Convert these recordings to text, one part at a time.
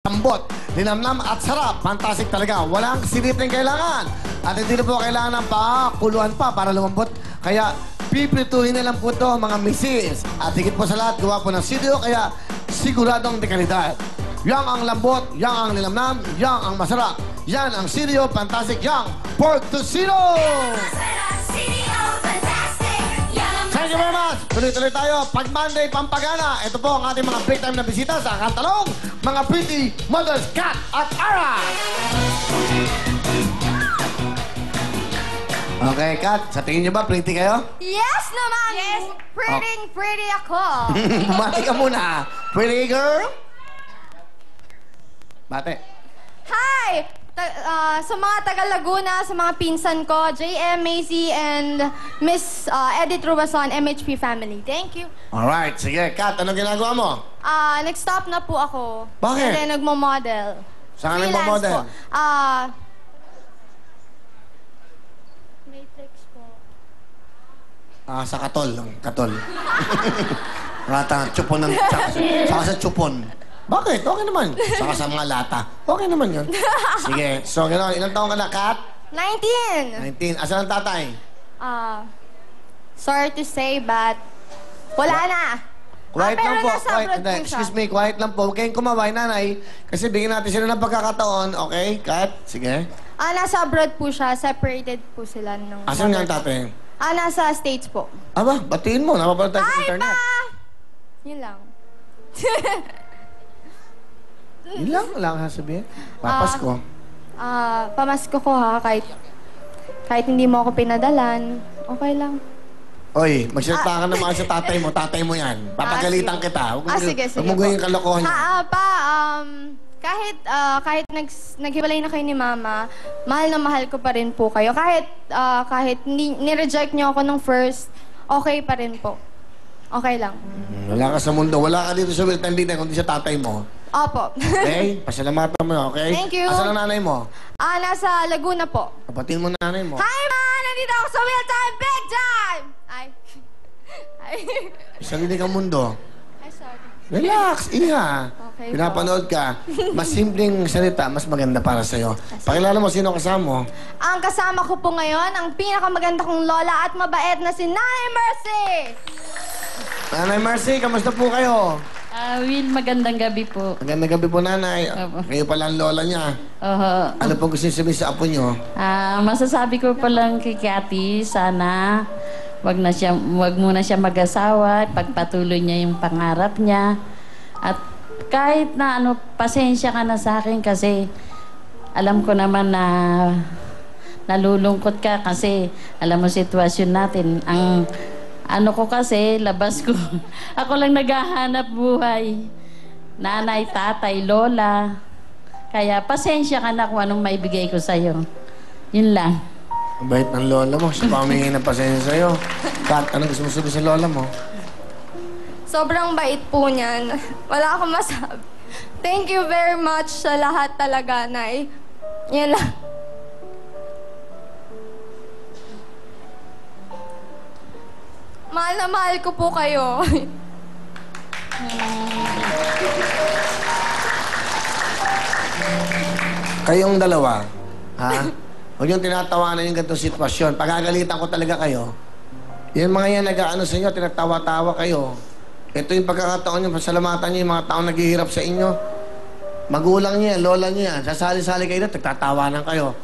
lambot, linamnam at sarap. Fantastic talaga. Walang siliping kailangan. At hindi na po kailangan ng pakuluan pa para lumambot. Kaya piprituhin na lang po ito, mga misis. At higit po sa lahat, gawa po ng studio, kaya siguradong dekalidad. Yang ang lambot, yang ang linamnam, yang ang masarap. Yan ang Sirio Fantastic Yang Pork Tocino! Thank you very much! Tuloy-tuloy tayo. Pag Monday, Pampagana. Ito po ang ating mga break time na bisita sa Kantalong, mga pretty models, Kat at Ara! Okay, Kat. Sa tingin niyo ba, pretty kayo? Yes naman! Yes! Pretty ako! Mati ka muna. Pretty girl? Bate. Hi! Sa mga taga Laguna, sa mga pinsan ko, JM, Macy, and Miss Edith Rubason, MHP family. Thank you. Alright, sige. Kat, anong ginagawa mo? Nag-stop na po ako. Bakit? Kasi nagmo-model. Saan ka Freelance nagmo-model? po. Matrix po. Sa Katol. Katol. Rata, chupon ng... Saka sa chupon. Bakit? Okay naman. Saka sa mga lata. Okay naman yun. Sige. So, gano'n. Ilang taong ka na, Kat? 19! 19. Asan ang tatay? Sorry to say, but wala na. Quiet lang pero po. nasa Quiet. abroad po siya. Excuse me, quiet lang po. Huwag kayong kumaway, nanay. Kasi bigyan natin sila ng pagkakataon. Okay, Kat? Sige. Nasa abroad po siya. Separated po sila ng... Asan nga ang tatay? Nasa States po. Aba, batiin mo. Napapala tayo sa Ay, internet. pa! Yun lang. Yun lang sasabihin. Papasko. Pamasko ko ha, kahit hindi mo ako pinadalan, okay lang. Oy, magsalita ka naman sa tatay mo. Tatay mo yan. Papagalitan kita. Sige. Huwag mo gawin yung kalokohan niya. Kahit naghiwalay na kayo ni Mama, mahal na mahal ko pa rin po kayo. Kahit ni-reject niyo ako nung first, okay pa rin po. Okay lang. Wala ka sa mundo. Wala ka dito sa Wilton Lina kundi sa tatay mo. Opo. Okay? Pasalamatan mo, okay? Thank you. Asan ang nanay mo? Nasa Laguna po. Kapatin mo nanay mo. Hi, Ma! Nandito ako sa Real Time Big Time! Ay. Sarili kang mundo. Ay, sorry. Relax, iha. Okay Pinapanood ka. Mas simpleng salita, mas maganda para sa'yo. Pakilala mo sino kasama mo. Ang kasama ko po ngayon, ang pinakamaganda kong lola at mabait na si Nanay Mercy! Nanay Mercy, kamusta po kayo? Will, magandang gabi po. Magandang gabi po, nanay. Opo. Kayo pala ang lola niya. Oho. Ano po gusto niyo sabihin sa apo niyo? Masasabi ko pa lang kay Cathy, sana wag muna siya mag-asawa, pagpatuloy niya yung pangarap niya. At kahit na pasensya ka na sa akin kasi alam ko naman na nalulungkot ka kasi alam mo sitwasyon natin. Ang ko kasi, labas ko. Ako lang naghahanap buhay. Nanay, tatay, lola. Kaya pasensya ka na kung anong maibigay ko sa'yo. Yun lang. Ang bait ng lola mo. Siya pa humingi ng pasensya sa'yo. Kat, anong gusto mo sabihin sa lola mo? Sobrang bait po niyan. Wala akong masabi. Thank you very much sa lahat talaga, Nay. Yan lang. Mahal na mahal ko po kayo. Kayong dalawa, ha? Huwag yung tinatawanan yung ganitong sitwasyon. Pagagalitan ko talaga kayo. Yung mga yan nag-aano sa inyo, tinatawa-tawa kayo. Ito yung pagkakataon nyo, pasalamatan nyo yung mga taong naghihirap sa inyo. Magulang niyo yan, lola niyo yan. Sasali-sali kayo na, tagtatawanan kayo.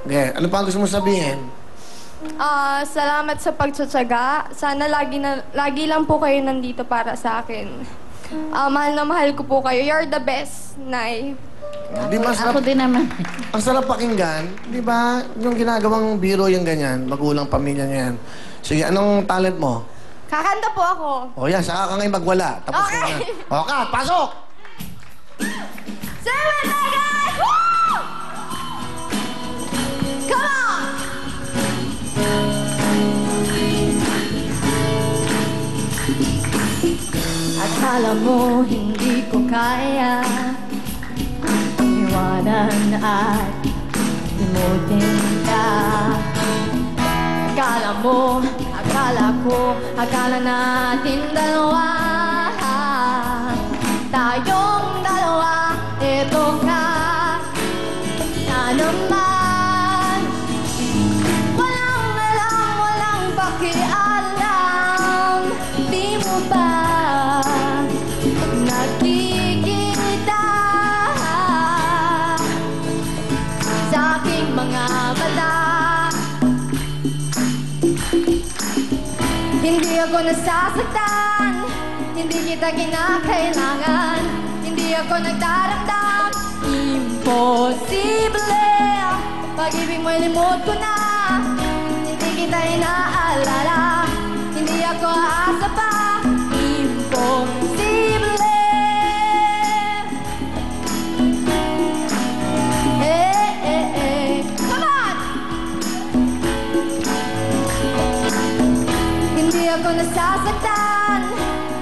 Okay, ano pa ang gusto mo sabihin? Salamat sa pagtsatsaga. Sana lagi lang po kayo nandito para sa akin. Mahal na mahal ko po kayo. You're the best, Nay. Di ba Ako din naman. ang sarap pakinggan, di ba? Yung ginagawang biro yung ganyan, magulang pamilya niya yan. Sige, anong talent mo? Kakanta po ako. O yan, saka ka ngayon magwala. Tapos Okay. ka na. O Kat, pasok! Seven seconds! Woo! Come on! Akala mo hindi ko kaya iwanan at limutin ka. Akala natin dalawa, tayong dalawa, ito nasasaktan, hindi kita kinakailangan, hindi ako nagdaramdam. Imposible, pag-ibig mo'y limot ko na, hindi kita inaalala, hindi ako aasa pa. Imposible. Come on! Hindi ako nasasaktan,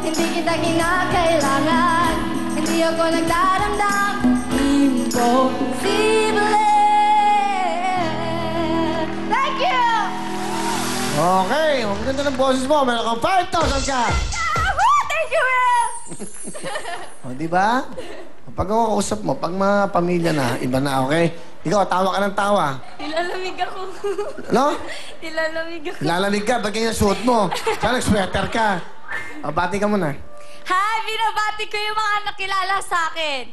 hindi kita kinakailangan, hindi ako nagdaramdam. Imposible. Thank you! Okay, ang ganda ng boses mo. Meron kang 5,000 ka. Yahoo! Thank you, Will! O, di ba? Pag ako kausap mo, pag mga pamilya na, iba na, okay? Ikaw, tawa ka ng tawa. Nilalamig ako. Ano? Nilalamig ako. Lalamig ka, ba't ganyan suot mo? Kaya nag-sweater ka. O, bati ka muna. Hi! Binabati ko yung mga nakilala sa akin.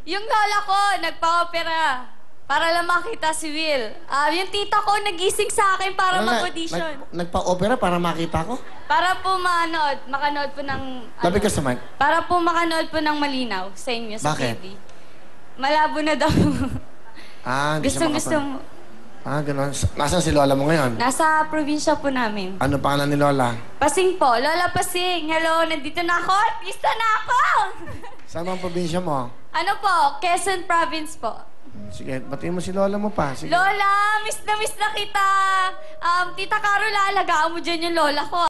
Yung lola ko, nagpa-opera para lang makita si Will. Yung tita ko, nagising sa akin para mag-audition. Nagpa-opera para makita ko? Para po makanood po ng... Labi ka sa mic. Para po makanood po ng malinaw sa inyo sa Bakit? TV. Malabo na daw. Hindi siya Gusto mo. Ganun. Nasaan si Lola mo ngayon? Nasa probinsya po namin. Ano pangalan ni Lola? Pasing po. Lola Pasing. Hello, nandito na ako. Artista na ako! Saan ang probinsya mo? Ano po? Quezon Province po. Sige, batiin mo si Lola mo pa. Sige. Lola, miss na kita. Tita Carol, alagaan mo dyan yung lola ko.